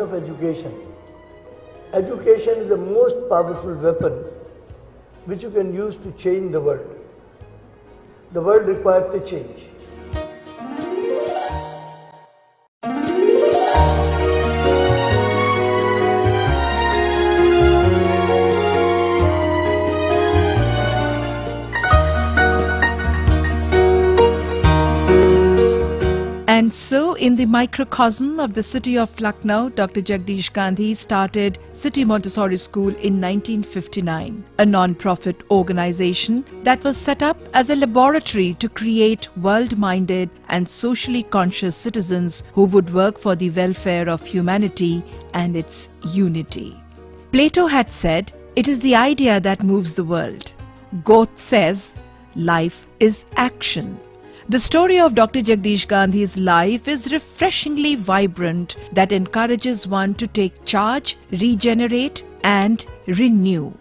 of education. Education is the most powerful weapon which you can use to change the world. The world requires a change. And so, in the microcosm of the city of Lucknow, Dr. Jagdish Gandhi started City Montessori School in 1959, a non-profit organization that was set up as a laboratory to create world-minded and socially conscious citizens who would work for the welfare of humanity and its unity. Plato had said, "It is the idea that moves the world." Goethe says, "Life is action." The story of Dr. Jagdish Gandhi's life is refreshingly vibrant that encourages one to take charge, regenerate and renew.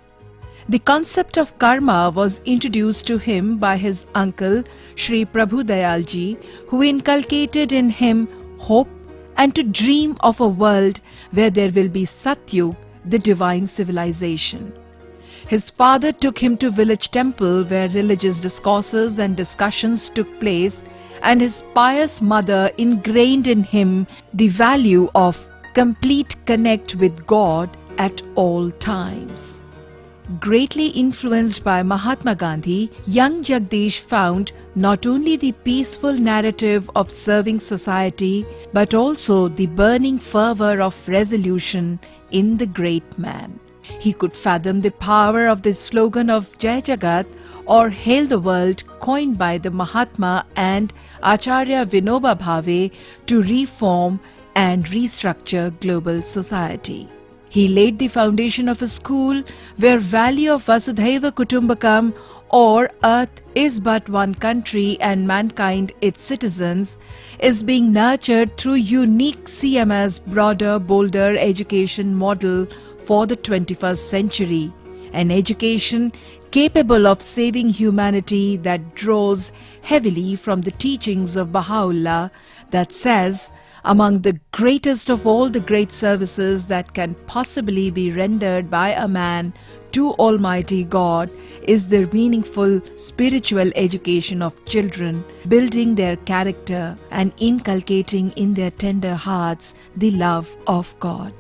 The concept of karma was introduced to him by his uncle Sri Prabhu Dayalji, who inculcated in him hope and to dream of a world where there will be Satyug, the divine civilization. His father took him to village temple where religious discourses and discussions took place, and his pious mother ingrained in him the value of complete connect with God at all times. Greatly influenced by Mahatma Gandhi, young Jagdish found not only the peaceful narrative of serving society, but also the burning fervor of resolution in the great man. He could fathom the power of the slogan of Jai Jagat or Hail the World, coined by the Mahatma and Acharya Vinoba Bhave to reform and restructure global society. He laid the foundation of a school where value of Vasudhaiva Kutumbakam, or Earth is but one country and mankind its citizens, is being nurtured through unique CMS broader, bolder education model for the 21st century, an education capable of saving humanity that draws heavily from the teachings of Baha'u'llah that says, among the greatest of all the great services that can possibly be rendered by a man to Almighty God is the meaningful spiritual education of children, building their character and inculcating in their tender hearts the love of God.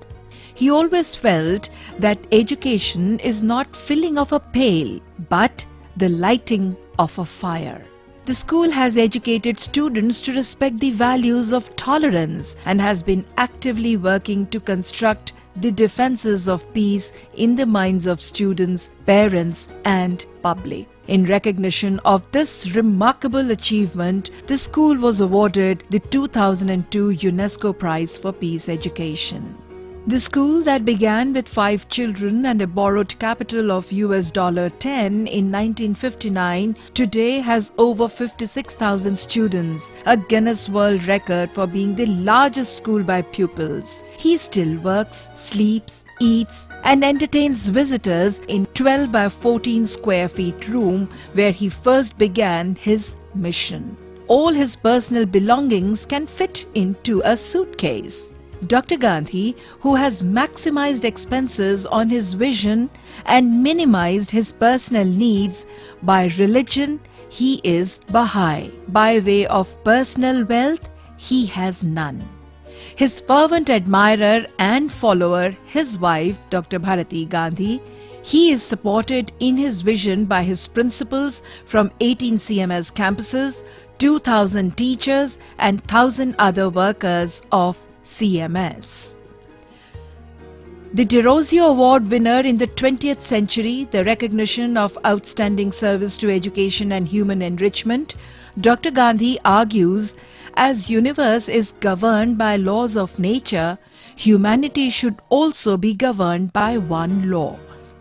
He always felt that education is not filling of a pail, but the lighting of a fire. The school has educated students to respect the values of tolerance and has been actively working to construct the defenses of peace in the minds of students, parents, and public. In recognition of this remarkable achievement, the school was awarded the 2002 UNESCO Prize for Peace Education. The school that began with 5 children and a borrowed capital of $10 in 1959 today has over 56,000 students, a Guinness World Record for being the largest school by pupils. He still works, sleeps, eats and entertains visitors in 12 by 14 square feet room where he first began his mission. All his personal belongings can fit into a suitcase. Dr. Gandhi, who has maximized expenses on his vision and minimized his personal needs by religion, he is Baha'i. By way of personal wealth, he has none. His fervent admirer and follower, his wife, Dr. Bharati Gandhi, he is supported in his vision by his principals from 18 CMS campuses, 2,000 teachers and 1,000 other workers of CMS. The De Rosio Award winner in the 20th century, the recognition of outstanding service to education and human enrichment, Dr. Gandhi argues, as universe is governed by laws of nature, humanity should also be governed by one law,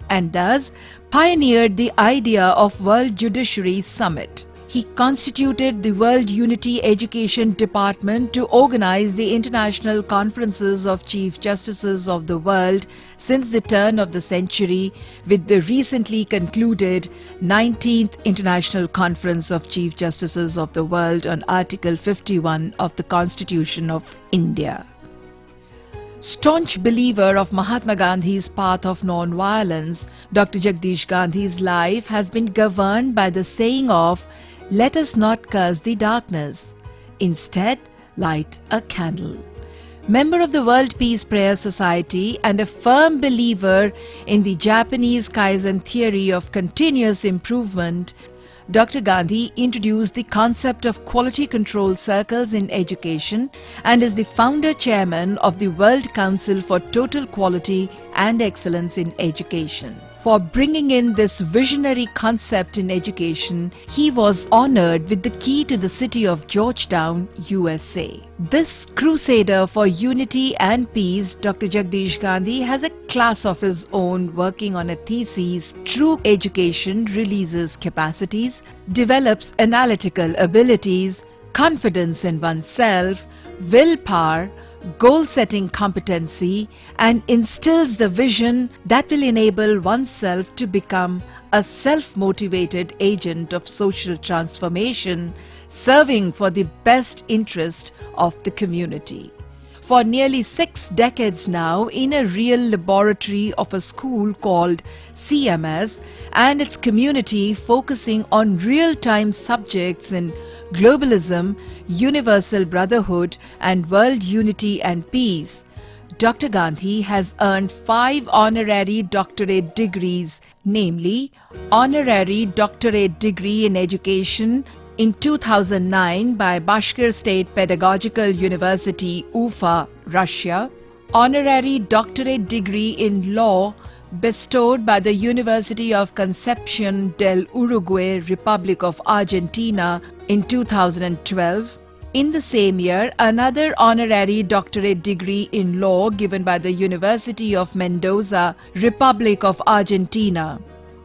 and thus pioneered the idea of World Judiciary Summit. He constituted the World Unity Education Department to organize the international conferences of Chief Justices of the world since the turn of the century, with the recently concluded 19th International Conference of Chief Justices of the World on Article 51 of the Constitution of India. Staunch believer of Mahatma Gandhi's path of non-violence, Dr. Jagdish Gandhi's life has been governed by the saying of, "Let us not curse the darkness. Instead, light a candle." Member of the World Peace Prayer Society and a firm believer in the Japanese Kaizen theory of continuous improvement, Dr. Gandhi introduced the concept of quality control circles in education and is the founder chairman of the World Council for Total Quality and Excellence in Education. For bringing in this visionary concept in education, he was honored with the key to the city of Georgetown, USA. This crusader for unity and peace, Dr. Jagdish Gandhi, has a class of his own, working on a thesis. True education releases capacities, develops analytical abilities, confidence in oneself, willpower, goal-setting competency, and instills the vision that will enable oneself to become a self-motivated agent of social transformation, serving for the best interest of the community. For nearly 6 decades now, in a real laboratory of a school called CMS and its community focusing on real-time subjects in globalism, universal brotherhood, and world unity and peace, Dr. Gandhi has earned 5 honorary doctorate degrees, namely Honorary Doctorate Degree in Education in 2009 by Bashkir State Pedagogical University, Ufa, Russia, Honorary Doctorate Degree in Law bestowed by the University of Concepción del Uruguay, Republic of Argentina in 2012. In the same year, another honorary doctorate degree in law given by the University of Mendoza, Republic of Argentina.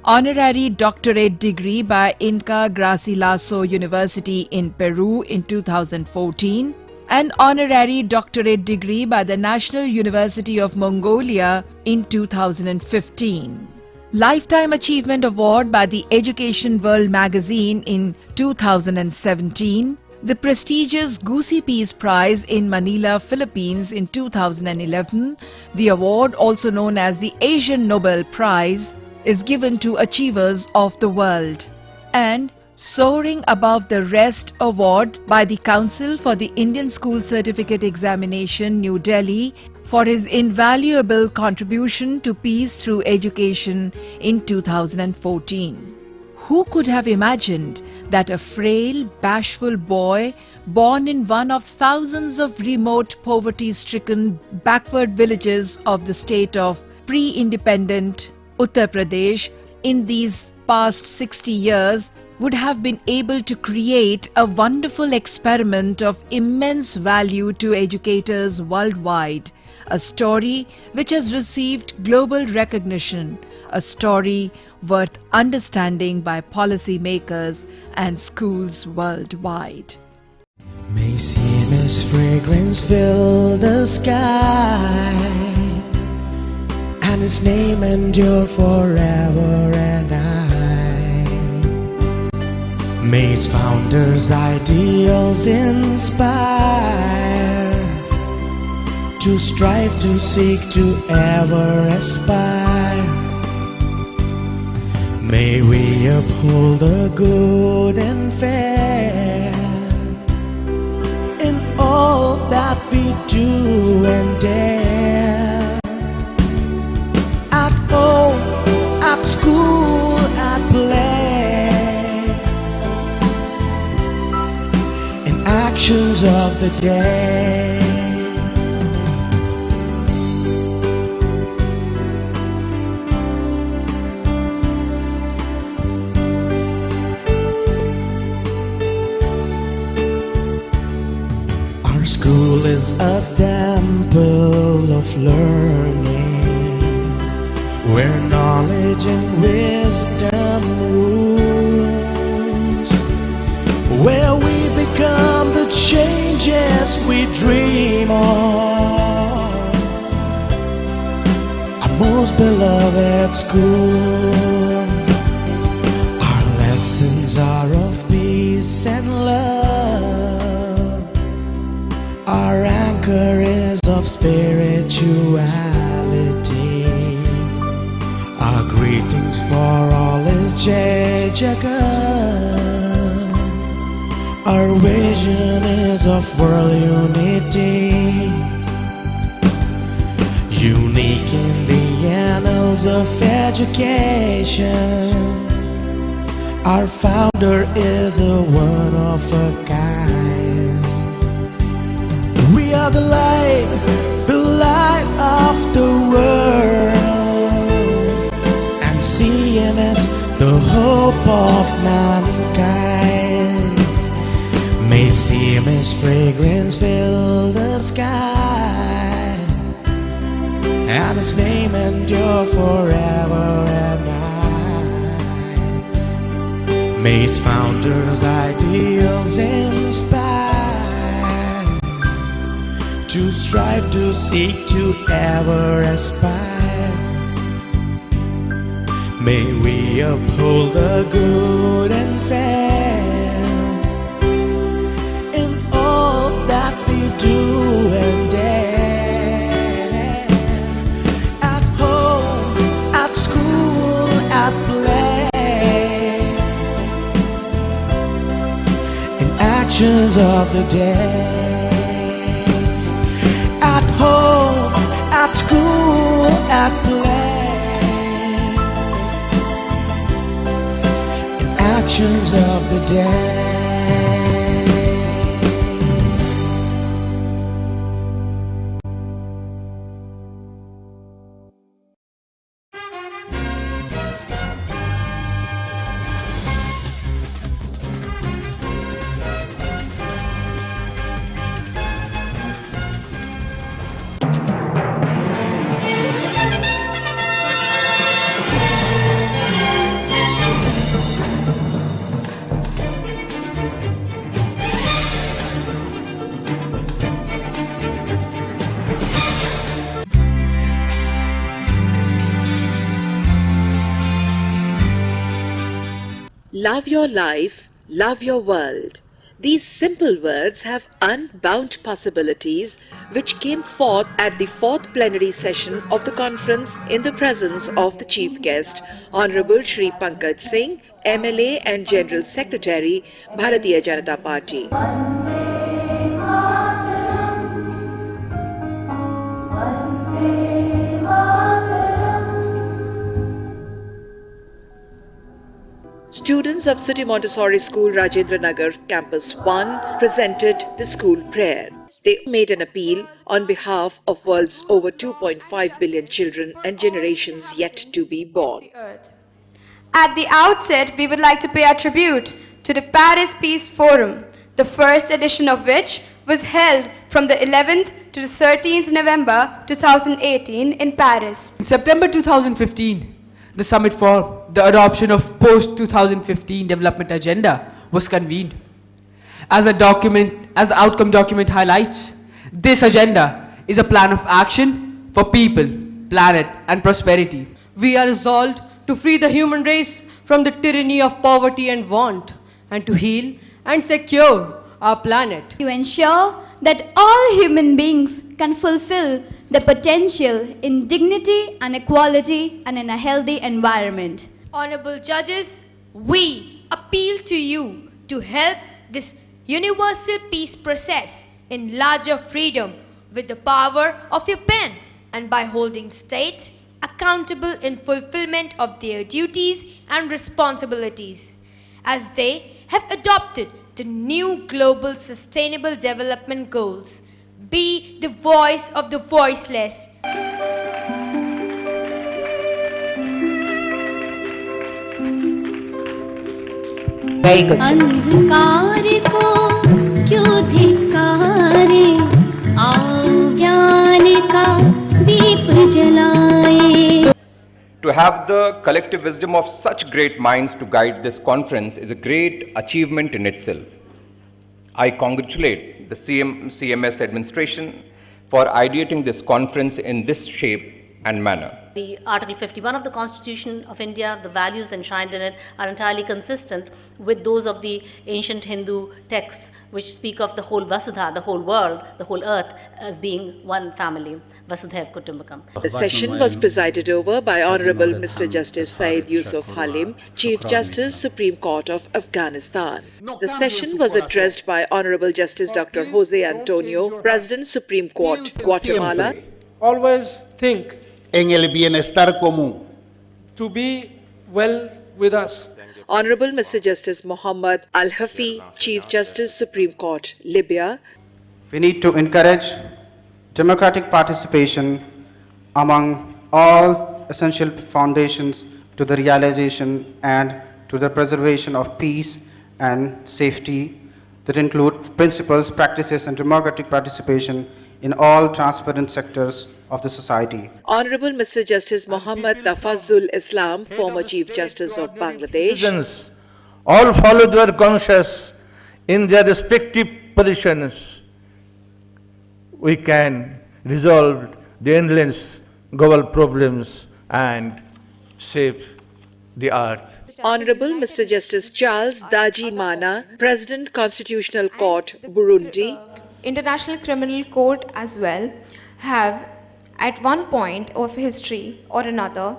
Honorary doctorate degree by Inca Garcilaso University in Peru in 2014. An honorary doctorate degree by the National University of Mongolia in 2015. Lifetime Achievement Award by the Education World magazine in 2017. The prestigious Gusi Peace Prize in Manila, Philippines in 2011. The award, also known as the Asian Nobel Prize, is given to achievers of the world. And Soaring Above the Rest Award by the Council for the Indian School Certificate Examination, New Delhi, for his invaluable contribution to peace through education in 2014. Who could have imagined that a frail, bashful boy born in one of thousands of remote, poverty-stricken, backward villages of the state of pre-independent Uttar Pradesh in these past 60 years would have been able to create a wonderful experiment of immense value to educators worldwide, a story which has received global recognition, a story worth understanding by policymakers and schools worldwide. May CMS fragrance fill the sky, and its name endure forever and I. May its founders' ideals inspire, to strive, to seek, to ever aspire. May we uphold the good and fair in all that we do and dare. At home, at school, at play, in actions of the day. Our school is a temple of learning, where knowledge and wisdom rules, where we become the changes we dream of. Our most beloved school. Our lessons are of peace and love. Our anchor is of spiritual spirituality. Our greetings for all is Jagat. Our vision is of world unity, unique in the annals of education. Our founder is a one of a kind. We are the light of the world, and CMS, the hope of mankind. May CMS fragrance fill the sky, and its name endure forever and ever. May its founders' ideals inspire, to strive, to seek, to ever aspire. May we uphold the good and fair in all that we do and dare. At home, at school, at play, in actions of the day. At home, at school, at play, in actions of the day. Love your life, love your world. These simple words have unbound possibilities which came forth at the 4th plenary session of the conference in the presence of the chief guest, Honorable Shri Pankaj Singh, MLA and General Secretary, Bharatiya Janata Party. Students of City Montessori School, Rajendra Nagar, Campus 1 presented the school prayer. They made an appeal on behalf of world's over 2.5 billion children and generations yet to be born. At the outset, we would like to pay our tribute to the Paris Peace Forum, the first edition of which was held from the 11th to the 13th November 2018 in Paris. In September 2015, the Summit for the Adoption of Post-2015 Development Agenda was convened. As the outcome document highlights, this agenda is a plan of action for people, planet, and prosperity. We are resolved to free the human race from the tyranny of poverty and want, and to heal and secure our planet. To ensure that all human beings can fulfill their potential in dignity and equality and in a healthy environment. Honorable judges, we appeal to you to help this universal peace process in larger freedom with the power of your pen and by holding states accountable in fulfillment of their duties and responsibilities as they have adopted the new global sustainable development goals. Be the voice of the voiceless. Very good. अंधकार को क्यों धिक्कारे, आओ ज्ञान का दीप जलाए. To have the collective wisdom of such great minds to guide this conference is a great achievement in itself. I congratulate the CMS administration for ideating this conference in this shape and manner. The Article 51 of the Constitution of India, the values enshrined in it, are entirely consistent with those of the ancient Hindu texts, which speak of the whole Vasudha, the whole world, the whole earth, as being one family, Vasudhaiv Kutumbakam. The session was presided over by Honorable Mr. Justice Said Yusuf Halim, Chief Justice, Supreme Court of Afghanistan. The session was addressed by Honorable Justice Dr. Jose Antonio, President, Supreme Court, Guatemala. Always think en el bienestar común. To be well with us. Honorable Mr. Justice Muhammad Al-Hafi, Chief Justice, Supreme Court, Libya. We need to encourage democratic participation among all essential foundations to the realization and to the preservation of peace and safety that include principles, practices, and democratic participation in all transparent sectors of the society. Honorable Mr. Justice Muhammad Tafazul Islam, former Chief Justice of Bangladesh. Citizens all follow their conscience in their respective positions. We can resolve the endless global problems and save the earth. Honorable Mr. Justice Charles Daji Mana, President, Constitutional Court, Burundi. International Criminal Court as well have at one point of history or another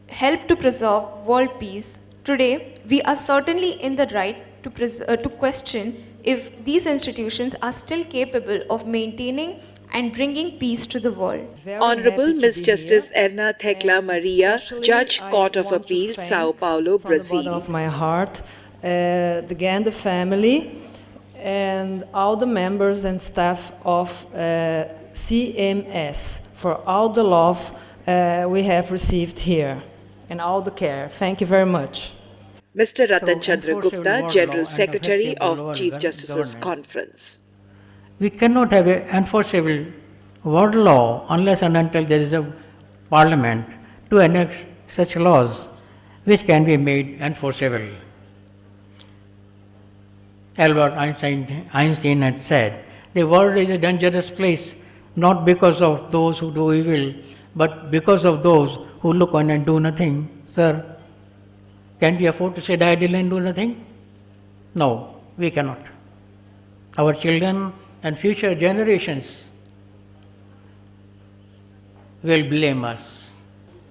helped to preserve world peace. Today we are certainly in the right to question if these institutions are still capable of maintaining and bringing peace to the world. Honorable Ms. Justice Erna Thekla Maria, Judge, Court of Appeal, Sao Paulo, Brazil. From the bottom of my heart, the GANDHI'S family and all the members and staff of CMS for all the love we have received here and all the care. Thank you very much. Mr. Ratan Chandra Gupta, General Secretary of Chief Justice's Conference. We cannot have an enforceable world law unless and until there is a parliament to enact such laws which can be made enforceable. Albert Einstein had said, the world is a dangerous place, not because of those who do evil, but because of those who look on and do nothing. Sir, can we afford to sit idle and do nothing? No, we cannot. Our children and future generations will blame us.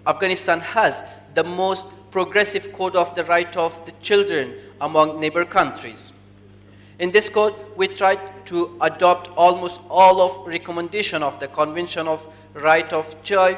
Afghanistan has the most progressive code of the right of the children among neighbor countries. In this code, we tried to adopt almost all of recommendation of the Convention of Right of Child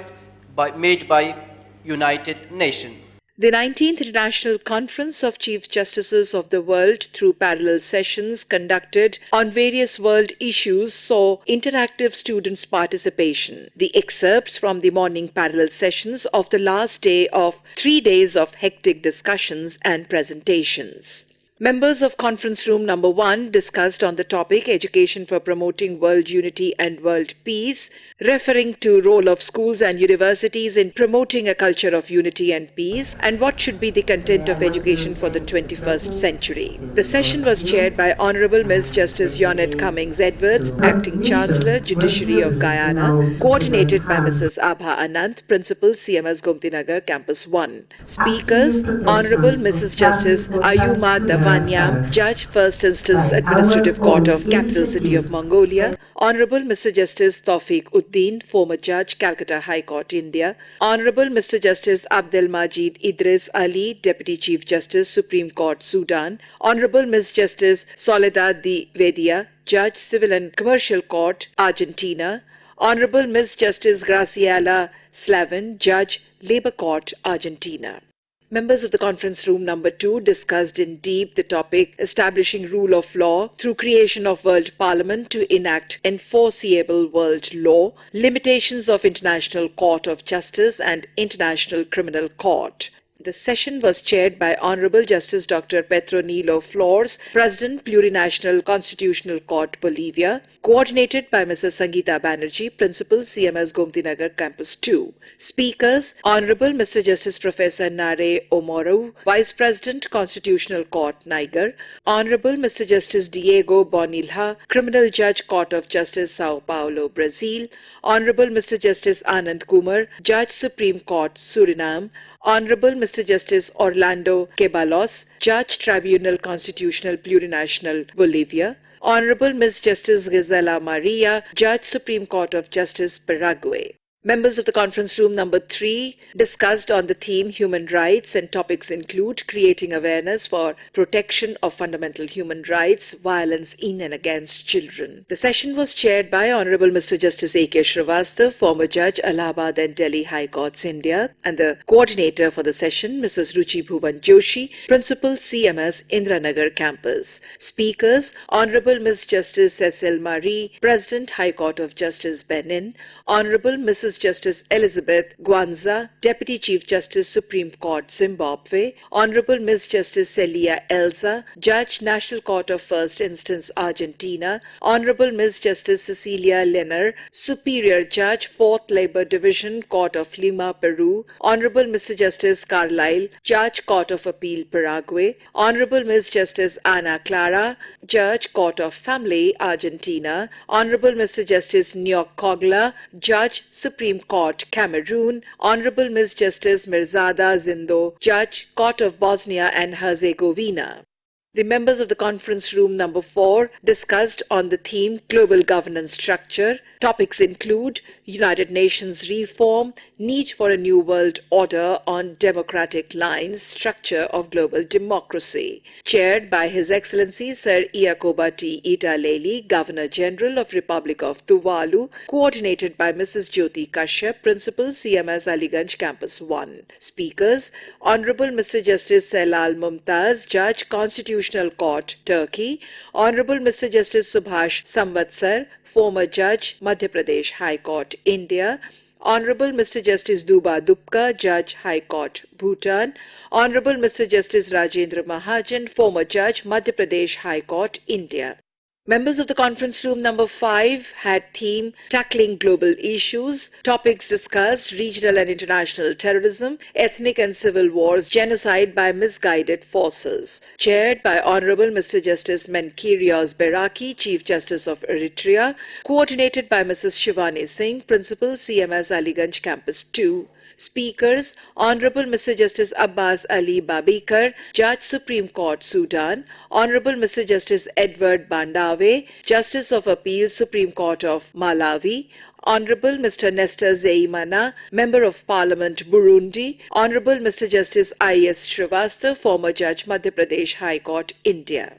made by United Nations. The 19th International Conference of Chief Justices of the World, through parallel sessions conducted on various world issues, saw interactive students' participation. The excerpts from the morning parallel sessions of the last day of 3 days of hectic discussions and presentations. Members of Conference Room Number 1 discussed on the topic Education for Promoting World Unity and World Peace, referring to role of schools and universities in promoting a culture of unity and peace, and what should be the content of education for the 21st century. The session was chaired by Honorable Ms. Justice Yonette Cummings Edwards, Acting Chancellor, Judiciary of Guyana, coordinated by Mrs. Abha Anant, Principal, CMS Gomtinagar, Campus 1. Speakers, Honorable Mrs. Justice Ayuma Davan, Judge, First Instance Administrative Court of Capital City of Mongolia. Honorable Mr. Justice Tawfiq Uddin, former Judge, Calcutta High Court, India. Honorable Mr. Justice Abdel Majid Idris Ali, Deputy Chief Justice, Supreme Court, Sudan. Honorable Ms. Justice Soledad Di Vedia, Judge, Civil and Commercial Court, Argentina. Honorable Ms. Justice Graciela Slavin, Judge, Labor Court, Argentina. Members of the Conference Room Number 2 discussed in deep the topic Establishing Rule of Law through Creation of World Parliament to Enact Enforceable World Law, Limitations of International Court of Justice and International Criminal Court. The session was chaired by Honorable Justice Dr. Petronilo Flores, President, Plurinational Constitutional Court, Bolivia, coordinated by Mrs. Sangeeta Banerjee, Principal, CMS Gomtinagar Campus 2. Speakers, Honorable Mr. Justice Professor Nare Omoro, Vice President, Constitutional Court, Niger, Honorable Mr. Justice Diego Bonilha, Criminal Judge, Court of Justice, Sao Paulo, Brazil, Honorable Mr. Justice Anand Kumar, Judge, Supreme Court, Suriname, Honorable Mr. Justice Orlando Ceballos, Judge, Tribunal Constitutional Plurinational, Bolivia, Honorable Ms. Justice Gisela Maria, Judge, Supreme Court of Justice, Paraguay. Members of the conference room number 3 discussed on the theme Human Rights, and topics include creating awareness for protection of fundamental human rights, violence in and against children. The session was chaired by Honorable Mr. Justice A.K. Srivastava, former Judge, Allahabad and Delhi High Courts, India, and the coordinator for the session, Mrs. Ruchi Bhuvan Joshi, Principal, CMS Indranagar Campus. Speakers, Honorable Ms. Justice Cecile Marie, President, High Court of Justice, Benin, Honorable Mrs. Justice Elizabeth Gwanza, Deputy Chief Justice, Supreme Court, Zimbabwe, Honorable Ms. Justice Celia Elza, Judge, National Court of First Instance, Argentina, Honorable Ms. Justice Cecilia Lenner, Superior Judge, 4th Labor Division, Court of Lima, Peru, Honorable Mr. Justice Carlyle, Judge, Court of Appeal, Paraguay, Honorable Ms. Justice Ana Clara, Judge, Court of Family, Argentina, Honorable Mr. Justice Nyok Kogla, Judge, Supreme Court, Cameroon, Honorable Ms. Justice Mirzada Zindo, Judge, Court of Bosnia and Herzegovina. The members of the conference room number 4 discussed on the theme Global Governance Structure. Topics include United Nations reform, need for a new world order on democratic lines, structure of global democracy. Chaired by His Excellency Sir Iacoba T. Italeli, Governor General of Republic of Tuvalu, coordinated by Mrs. Jyoti Kashyap, Principal, CMS Aliganj Campus 1. Speakers, Honorable Mr. Justice Selal Mumtaz, Judge, Constitutional Court, Turkey, Honorable Mr. Justice Subhash Samvatsar, former Judge, Madhya Pradesh High Court, India, Honorable Mr. Justice Duba Dupka, Judge, High Court, Bhutan, Honorable Mr. Justice Rajendra Mahajan, former Judge, Madhya Pradesh High Court, India. Members of the conference room number 5 had theme Tackling Global Issues. Topics discussed regional and international terrorism, ethnic and civil wars, genocide by misguided forces. Chaired by Honorable Mr. Justice Menkirios Beraki, Chief Justice of Eritrea, coordinated by Mrs. Shivani Singh, Principal, CMS Aliganj Campus 2. Speakers, Honorable Mr. Justice Abbas Ali Babikar, Judge, Supreme Court, Sudan, Honorable Mr. Justice Edward Bandave, Justice of Appeal, Supreme Court of Malawi, Honorable Mr. Nestor Zeimana, Member of Parliament, Burundi, Honorable Mr. Justice I.S. Srivastava, former Judge, Madhya Pradesh High Court, India.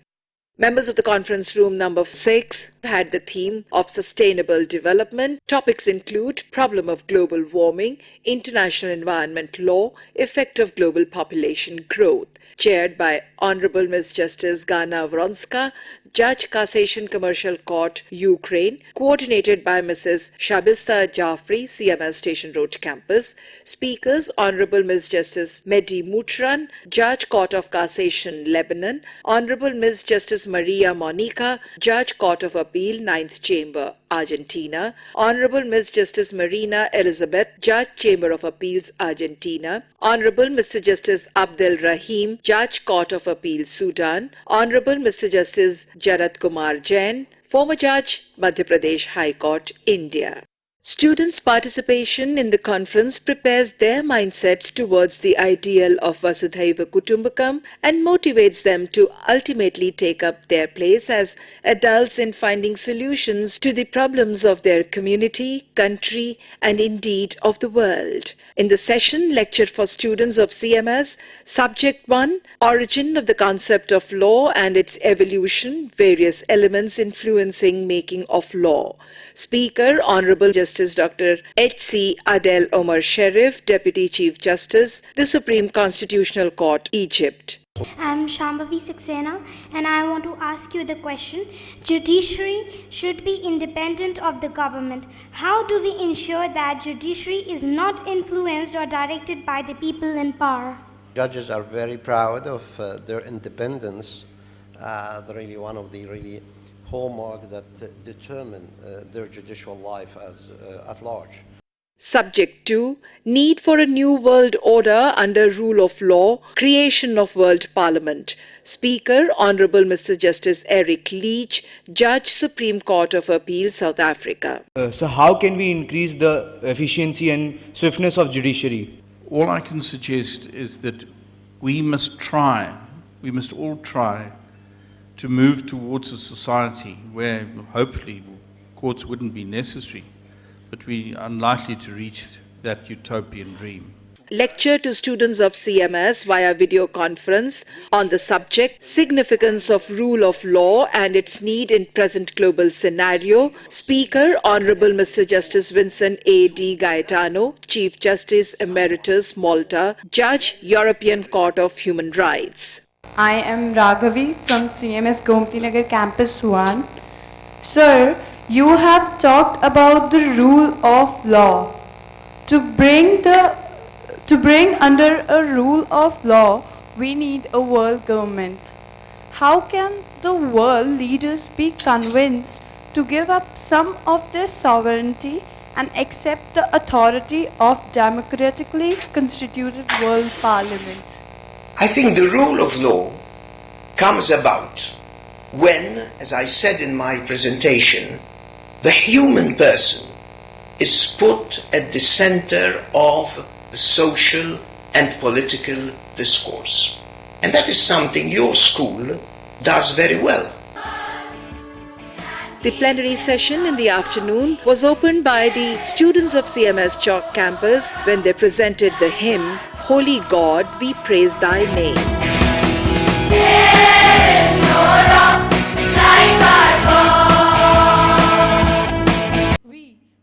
Members of the conference room number 6 had the theme of sustainable development. Topics include problem of global warming, international environment law, effect of global population growth. Chaired by Honorable Ms. Justice Gana Vronska, Judge, Cassation Commercial Court, Ukraine, coordinated by Mrs. Shabista Jaffrey, CMS Station Road Campus. Speakers, Honorable Ms. Justice Mehdi Mutran, Judge, Court of Cassation, Lebanon, Honorable Ms. Justice Maria Monica, Judge, Court of Appeal, 9th Chamber, Argentina, Honorable Ms. Justice Marina Elizabeth, Judge, Chamber of Appeals, Argentina, Honorable Mr. Justice Abdel Rahim, Judge, Court of Appeal, Sudan, Honorable Mr. Justice Jarat Kumar Jain, former Judge, Madhya Pradesh High Court, India. Students' participation in the conference prepares their mindsets towards the ideal of Vasudhaiva Kutumbakam and motivates them to ultimately take up their place as adults in finding solutions to the problems of their community, country, and indeed of the world. In the session, lecture for students of CMS, Subject 1, Origin of the Concept of Law and its Evolution, Various Elements Influencing Making of Law. Speaker, Honorable Justice Dr. H.C. Adel Omar Sharif, Deputy Chief Justice, the Supreme Constitutional Court, Egypt. I'm Shambhavi Saxena and I want to ask you the question, judiciary should be independent of the government. How do we ensure that judiciary is not influenced or directed by the people in power? Judges are very proud of their independence. Really one of the really hallmarks that determine their judicial life at large. Subject 2, Need for a New World Order under Rule of Law, Creation of World Parliament. Speaker, Honorable Mr. Justice Eric Leach, Judge, Supreme Court of Appeal, South Africa. So how can we increase the efficiency and swiftness of judiciary? All I can suggest is that we must all try to move towards a society where hopefully courts wouldn't be necessary, but we are unlikely to reach that utopian dream. Lecture to students of CMS via video conference on the subject Significance of Rule of Law and its Need in Present Global Scenario. Speaker, Honorable Mr. Justice Vincent A. D. Gaetano, Chief Justice Emeritus, Malta, Judge, European Court of Human Rights. I am Raghavi from CMS Gomti Nagar Campus 1. Sir, you have talked about the rule of law. To bring under a rule of law, we need a world government. How can the world leaders be convinced to give up some of their sovereignty and accept the authority of democratically constituted world parliament? I think the rule of law comes about when, as I said in my presentation, the human person is put at the center of the social and political discourse. And that is something your school does very well. The plenary session in the afternoon was opened by the students of CMS Chalk campus when they presented the hymn, Holy God, We Praise Thy Name. There is no rock like our God.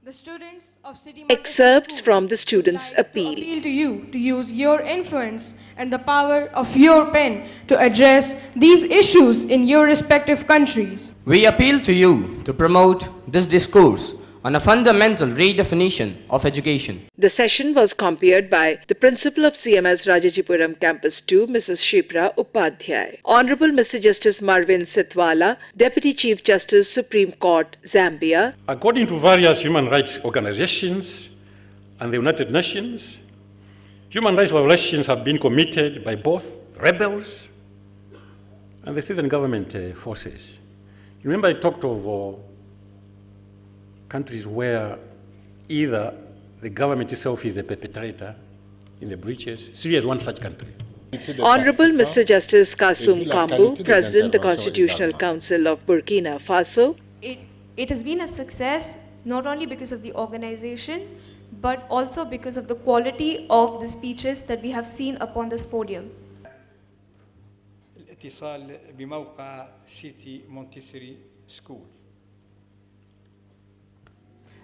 The students of City Excerpts from the students' appeal. appeal to you to use your influence and the power of your pen to address these issues in your respective countries. We appeal to you to promote this discourse on a fundamental redefinition of education. The session was compared by the principal of CMS Rajajipuram Campus 2, Mrs. Shipra Upadhyay. Honorable Mr. Justice Marvin Sitwala, Deputy Chief Justice, Supreme Court, Zambia. According to various human rights organizations and the United Nations, human rights violations have been committed by both rebels and the civilian government forces. You remember I talked of countries where either the government itself is a perpetrator in the breaches. Syria is one such country. Honorable Mr. Justice Kasum Kambu, President, the Constitutional Council of Burkina Faso. It has been a success not only because of the organization, but also because of the quality of the speeches that we have seen upon this podium. الاتصال بموقع سيتي مونتيسوري سكول.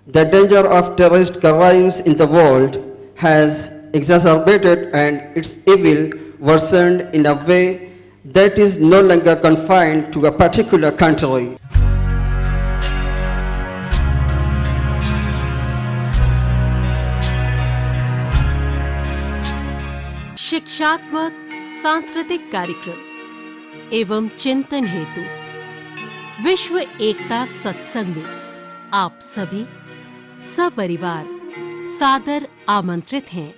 The danger of terrorist crimes in the world has exacerbated and its evil worsened in a way that is no longer confined to a particular country. शिक्षात्मक सांस्कृतिक कार्यक्रम एवं चिंतन हेतु विश्व एकता सत्संग में आप सभी सपरिवार सादर आमंत्रित हैं।